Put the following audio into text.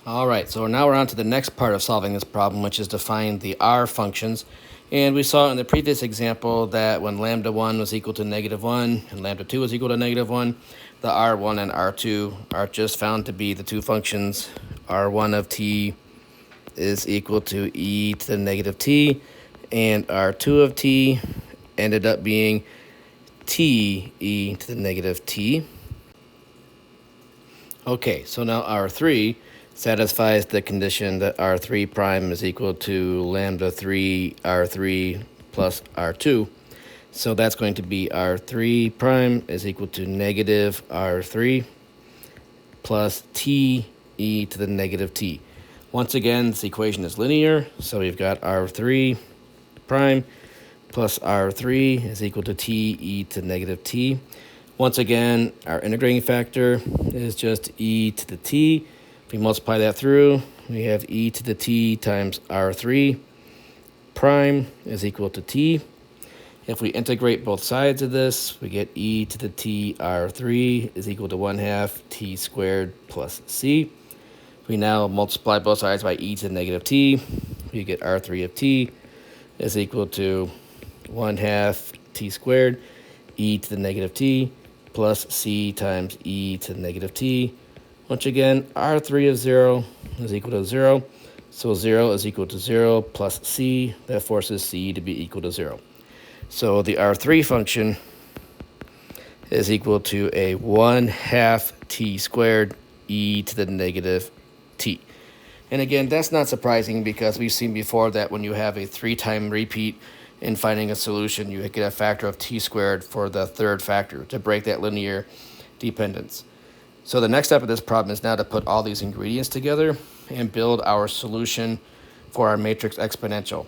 All right, so now we're on to the next part of solving this problem, which is to find the R functions. And we saw in the previous example that when lambda 1 was equal to -1 and lambda 2 was equal to -1, the R1 and R2 are just found to be the two functions. R1 of t is equal to e to the negative t, and R2 of t ended up being t e to the negative t. Okay, so now R3 satisfies the condition that R3 prime is equal to lambda 3 R3 plus R2. So that's going to be R3 prime is equal to negative R3 plus t e to the negative t. Once again, this equation is linear, so we've got R3 prime plus R3 is equal to t e to the negative t. Once again, our integrating factor is just e to the t. If we multiply that through, we have e to the t times R3 prime is equal to t. If we integrate both sides of this, we get e to the t R3 is equal to 1/2 t squared plus c. We now multiply both sides by e to the negative t. We get R3 of t is equal to 1/2 t squared e to the negative t plus c times e to the negative t. Once again, R3 of 0 is equal to 0. So 0 is equal to 0 plus c. That forces c to be equal to 0. So the R3 function is equal to a 1/2 t squared e to the negative t. And again, that's not surprising because we've seen before that when you have a 3-time repeat in finding a solution, you get a factor of t squared for the third factor to break that linear dependence. So the next step of this problem is now to put all these ingredients together and build our solution for our matrix exponential.